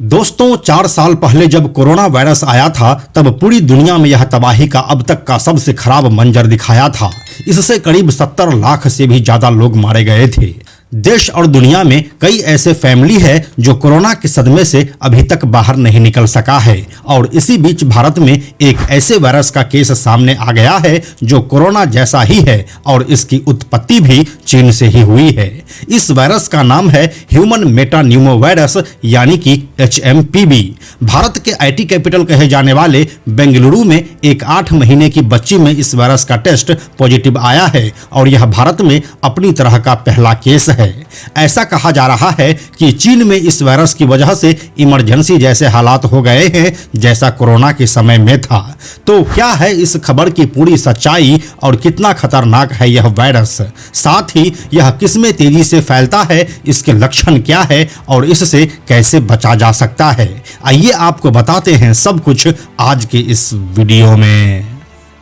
दोस्तों 4 साल पहले जब कोरोना वायरस आया था तब पूरी दुनिया में यह तबाही का अब तक का सबसे खराब मंजर दिखाया था। इससे करीब 70 लाख से भी ज्यादा लोग मारे गए थे। देश और दुनिया में कई ऐसे फैमिली है जो कोरोना के सदमे से अभी तक बाहर नहीं निकल सका है और इसी बीच भारत में एक ऐसे वायरस का केस सामने आ गया है जो कोरोना जैसा ही है और इसकी उत्पत्ति भी चीन से ही हुई है। इस वायरस का नाम है ह्यूमन मेटान्यूमोवायरस यानी कि HMPV। भारत के IT कैपिटल कहे जाने वाले बेंगलुरु में एक 8 महीने की बच्ची में इस वायरस का टेस्ट पॉजिटिव आया है और यह भारत में अपनी तरह का पहला केस है। ऐसा कहा जा रहा है कि चीन में इस वायरस की वजह से इमरजेंसी जैसे हालात हो गए हैं जैसा कोरोना के समय में था। तो क्या है इस खबर की पूरी सच्चाई और कितना खतरनाक है यह वायरस, साथ ही यह किसमें तेजी से फैलता है, इसके लक्षण क्या है और इससे कैसे बचा जा सकता है, आइए आपको बताते हैं सब कुछ आज के इस वीडियो में।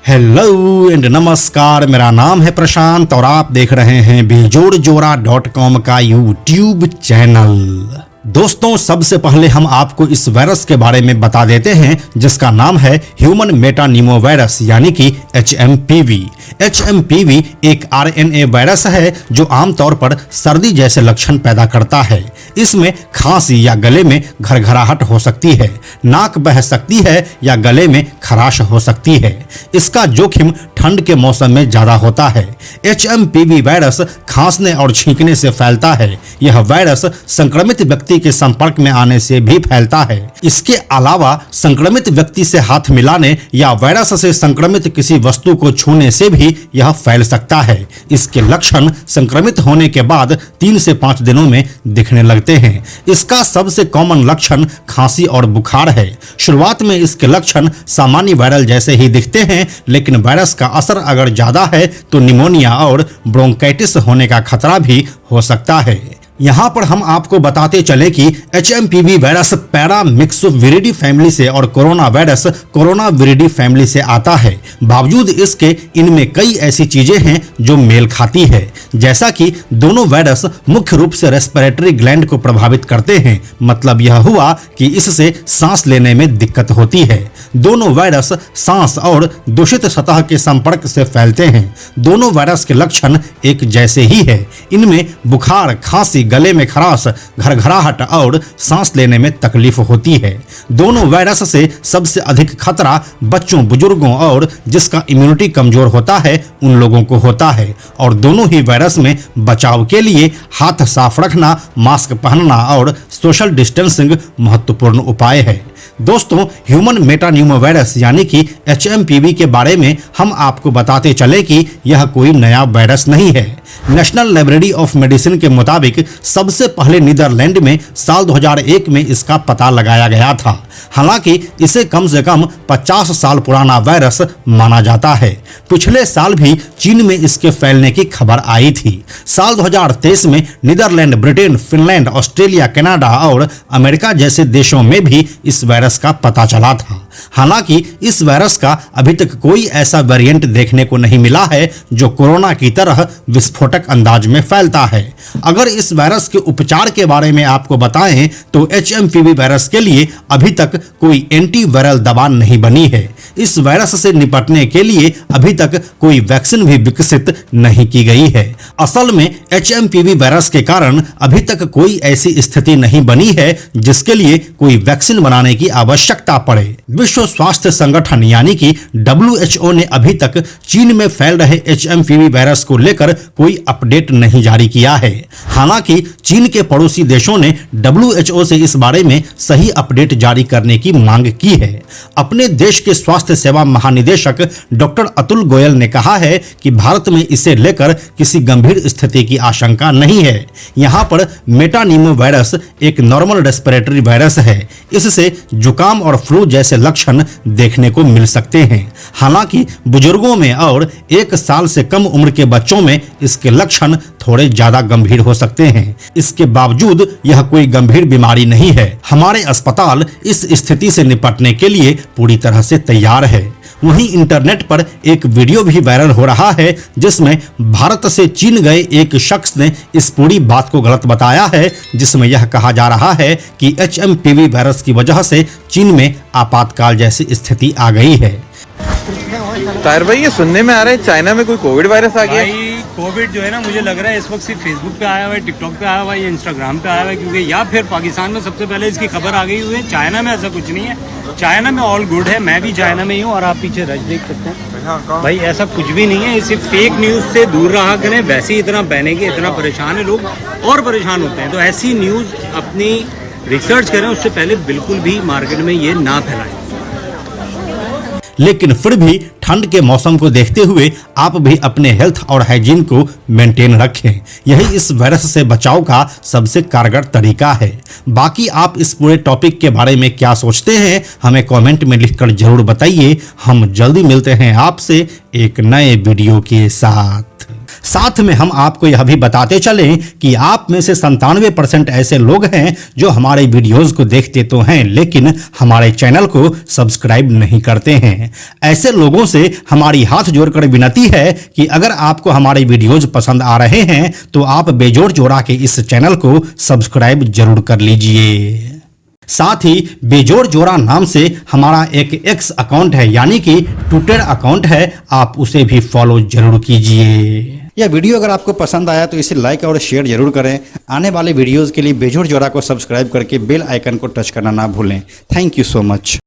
हेलो एंड नमस्कार, मेरा नाम है प्रशांत और आप देख रहे हैं बेजोड़जोड़ा.com का यूट्यूब चैनल। दोस्तों सबसे पहले हम आपको इस वायरस के बारे में बता देते हैं जिसका नाम है ह्यूमन मेटान्यूमोवायरस यानी कि HMPV। HMPV एक RNA वायरस है जो आमतौर पर सर्दी जैसे लक्षण पैदा करता है। इसमें खांसी या गले में घरघराहट हो सकती है, नाक बह सकती है या गले में खराश हो सकती है। इसका जोखिम ठंड के मौसम में ज्यादा होता है। HMPV वायरस खांसने और छींकने से फैलता है। यह वायरस संक्रमित व्यक्ति के संपर्क में आने से भी फैलता है। इसके अलावा संक्रमित व्यक्ति से हाथ मिलाने या वायरस से संक्रमित किसी वस्तु को छूने से भी यह फैल सकता है। इसके लक्षण संक्रमित होने के बाद 3 से 5 दिनों में दिखने लगते हैं। इसका सबसे कॉमन लक्षण खांसी और बुखार है। शुरुआत में इसके लक्षण सामान्य वायरल जैसे ही दिखते हैं, लेकिन वायरस का असर अगर ज्यादा है तो निमोनिया और ब्रोंकाइटिस होने का खतरा भी हो सकता है। यहाँ पर हम आपको बताते चले कि HMPV वायरस पैरामिक्सोविरिडी फैमिली से और कोरोना वायरस कोरोनाविरिडी फैमिली से आता है। बावजूद इसके इनमें कई ऐसी चीजें हैं जो मेल खाती है, जैसा कि दोनों वायरस मुख्य रूप से रेस्पिरेटरी ग्लैंड को प्रभावित करते हैं। मतलब यह हुआ कि इससे सांस लेने में दिक्कत होती है। दोनों वायरस सांस और दूषित सतह के संपर्क से फैलते हैं। दोनों वायरस के लक्षण एक जैसे ही है। इनमें बुखार, खांसी, गले में खराश, घरघराहट और सांस लेने में तकलीफ होती है। दोनों वायरस से सबसे अधिक खतरा बच्चों, बुजुर्गों और जिसका इम्यूनिटी कमजोर होता है उन लोगों को होता है। और दोनों ही वायरस में बचाव के लिए हाथ साफ रखना, मास्क पहनना और सोशल डिस्टेंसिंग महत्वपूर्ण उपाय है। दोस्तों ह्यूमन मेटान्यूमोवायरस यानी कि HMPV के बारे में हम आपको बताते चले कि यह कोई नया वायरस नहीं है। नेशनल लाइब्रेरी ऑफ मेडिसिन के मुताबिक सबसे पहले नीदरलैंड में साल 2001 में इसका पता लगाया गया था। हालांकि इसे कम से कम 50 साल पुराना वायरस माना जाता है। पिछले साल भी चीन में इसके फैलने की खबर आई थी। साल 2023 में Netherlands, Britain, Finland, Australia, Canada और अमेरिका जैसे देशों में भी इस वायरस का पता चला था। हालांकि इस वायरस का अभी तक कोई ऐसा वेरिएंट देखने को नहीं मिला है जो कोरोना की तरह विस्फोटक अंदाज में फैलता है। अगर इस वायरस के उपचार के बारे में आपको बताएं तो HMPV वायरस के लिए अभी तक कोई एंटीवायरल दवा नहीं बनी है। इस वायरस से निपटने के लिए अभी तक कोई वैक्सीन भी विकसित नहीं की गई है। असल में HMPV वायरस के कारण अभी तक कोई ऐसी स्थिति नहीं बनी है जिसके लिए कोई वैक्सीन बनाने की आवश्यकता पड़े। विश्व स्वास्थ्य संगठन यानी कि WHO ने अभी तक चीन में फैल रहे HMPV वायरस को लेकर कोई अपडेट नहीं जारी किया है। हालांकि चीन के पड़ोसी देशों ने WHO से इस बारे में सही अपडेट जारी करने की मांग की है। अपने देश के स्वास्थ्य सेवा महानिदेशक डॉक्टर अतुल गोयल ने कहा है कि भारत में इसे लेकर किसी गंभीर स्थिति की आशंका नहीं है। यहाँ पर मेटान्यूमोवायरस एक नॉर्मल रेस्पिरेटरी वायरस है। इससे जुकाम और फ्लू जैसे लक्षण देखने को मिल सकते हैं। हालांकि बुजुर्गों में और 1 साल से कम उम्र के बच्चों में इसके लक्षण थोड़े ज्यादा गंभीर हो सकते हैं। इसके बावजूद यह कोई गंभीर बीमारी नहीं है। हमारे अस्पताल इस स्थिति से निपटने के लिए पूरी तरह से तैयार है। वहीं इंटरनेट पर एक वीडियो भी वायरल हो रहा है जिसमें भारत से चीन गए एक शख्स ने इस पूरी बात को गलत बताया है, जिसमें यह कहा जा रहा है कि HMPV वायरस की वजह से चीन में आपातकाल जैसी स्थिति आ गई है। ताहिर भाई, ये सुनने में आ रहा है चाइना में कोई कोविड वायरस आ गया। भाई कोविड जो है ना, मुझे लग रहा है इस वक्त सिर्फ फेसबुक पे आया हुआ है, टिकटॉक पे आया हुआ है या इंस्टाग्राम पे आया हुआ है, क्योंकि या फिर पाकिस्तान में सबसे पहले इसकी खबर आ गई हुई है। चाइना में ऐसा कुछ नहीं है, चाइना में ऑल गुड है। मैं भी चाइना में ही हूँ और आप पीछे रश देख सकते हैं। भाई ऐसा कुछ भी नहीं है, इसे फेक न्यूज़ से दूर रहा करें। वैसे ही इतना बहनेंगे, इतना परेशान है लोग और परेशान होते हैं, तो ऐसी न्यूज़ अपनी रिसर्च करें, उससे पहले बिल्कुल भी मार्केट में ये ना फैलाएं। लेकिन फिर भी ठंड के मौसम को देखते हुए आप भी अपने हेल्थ और हाइजीन को मेंटेन रखें, यही इस वायरस से बचाव का सबसे कारगर तरीका है। बाकी आप इस पूरे टॉपिक के बारे में क्या सोचते हैं, हमें कमेंट में लिखकर जरूर बताइए। हम जल्दी मिलते हैं आपसे एक नए वीडियो के साथ में हम आपको यह भी बताते चलें कि आप में से 97% ऐसे लोग हैं जो हमारे वीडियोस को देखते तो हैं लेकिन हमारे चैनल को सब्सक्राइब नहीं करते हैं। ऐसे लोगों से हमारी हाथ जोड़कर विनती है कि अगर आपको हमारे वीडियोस पसंद आ रहे हैं तो आप बेजोड़ जोड़ा के इस चैनल को सब्सक्राइब जरूर कर लीजिए। साथ ही बेजोड़ जोड़ा नाम से हमारा एक एक्स अकाउंट है, यानी कि ट्विटर अकाउंट है, आप उसे भी फॉलो जरूर कीजिए। यह वीडियो अगर आपको पसंद आया तो इसे लाइक और शेयर जरूर करें। आने वाले वीडियोस के लिए बेजोड़ जोड़ा को सब्सक्राइब करके बेल आइकन को टच करना ना भूलें। Thank you so much.